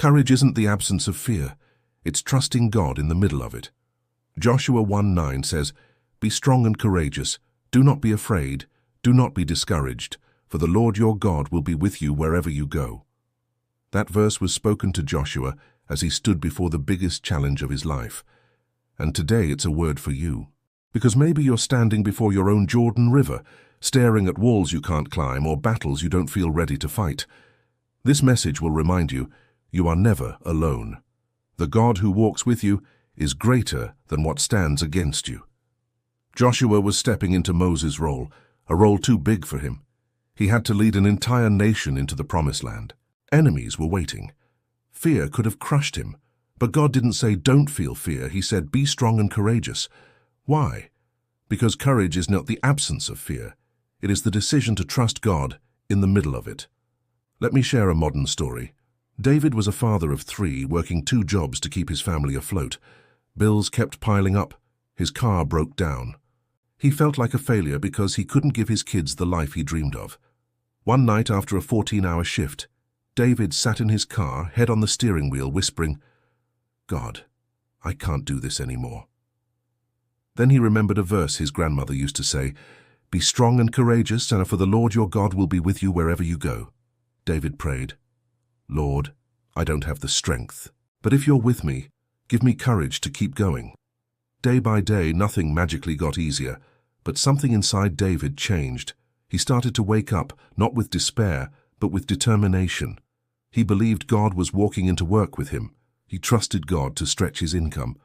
Courage isn't the absence of fear. It's trusting God in the middle of it. Joshua 1:9 says, "Be strong and courageous. Do not be afraid. Do not be discouraged, for the Lord your God will be with you wherever you go." That verse was spoken to Joshua as he stood before the biggest challenge of his life. And today it's a word for you. Because maybe you're standing before your own Jordan River, staring at walls you can't climb or battles you don't feel ready to fight. This message will remind you, you are never alone. The God who walks with you is greater than what stands against you. Joshua was stepping into Moses' role, a role too big for him. He had to lead an entire nation into the promised land. Enemies were waiting. Fear could have crushed him, but God didn't say, "Don't feel fear." He said, "Be strong and courageous." Why? Because courage is not the absence of fear. It is the decision to trust God in the middle of it. Let me share a modern story. David was a father of 3, working 2 jobs to keep his family afloat. Bills kept piling up. His car broke down. He felt like a failure because he couldn't give his kids the life he dreamed of. One night after a 14-hour shift, David sat in his car, head on the steering wheel, whispering, "God, I can't do this anymore." Then he remembered a verse his grandmother used to say, "Be strong and courageous, and for the Lord your God will be with you wherever you go." David prayed, "Lord, I don't have the strength, but if you're with me, give me courage to keep going." Day by day, nothing magically got easier, but something inside David changed. He started to wake up, not with despair, but with determination. He believed God was walking into work with him. He trusted God to stretch his income.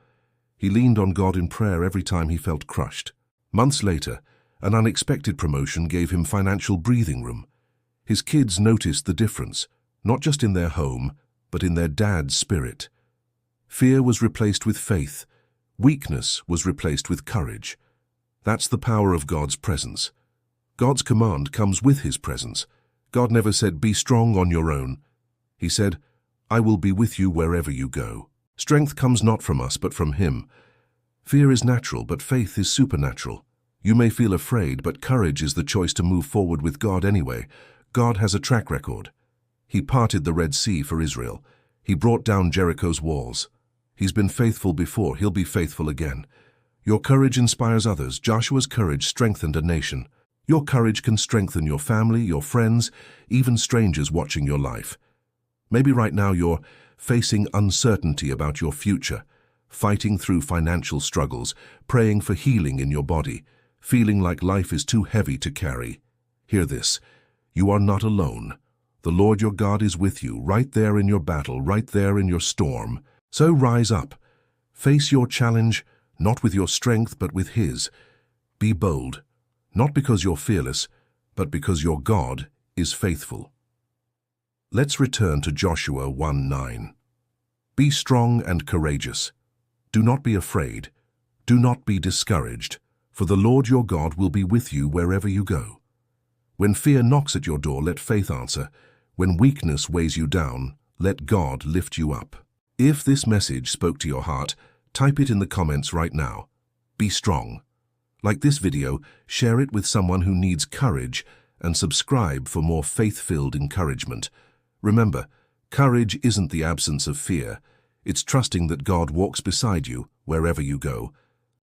He leaned on God in prayer every time he felt crushed. Months later, an unexpected promotion gave him financial breathing room. His kids noticed the difference, not just in their home, but in their dad's spirit. Fear was replaced with faith. Weakness was replaced with courage. That's the power of God's presence. God's command comes with his presence. God never said, "Be strong on your own." He said, "I will be with you wherever you go." Strength comes not from us, but from him. Fear is natural, but faith is supernatural. You may feel afraid, but courage is the choice to move forward with God anyway. God has a track record. He parted the Red Sea for Israel. He brought down Jericho's walls. He's been faithful before. He'll be faithful again. Your courage inspires others. Joshua's courage strengthened a nation. Your courage can strengthen your family, your friends, even strangers watching your life. Maybe right now you're facing uncertainty about your future, fighting through financial struggles, praying for healing in your body, feeling like life is too heavy to carry. Hear this. You are not alone. The Lord your God is with you, right there in your battle, right there in your storm. So rise up. Face your challenge, not with your strength, but with his. Be bold, not because you're fearless, but because your God is faithful. Let's return to Joshua 1:9. Be strong and courageous. Do not be afraid. Do not be discouraged, for the Lord your God will be with you wherever you go. When fear knocks at your door, let faith answer. When weakness weighs you down, let God lift you up. If this message spoke to your heart, type it in the comments right now. Be strong. Like this video, share it with someone who needs courage, and subscribe for more faith-filled encouragement. Remember, courage isn't the absence of fear. It's trusting that God walks beside you wherever you go.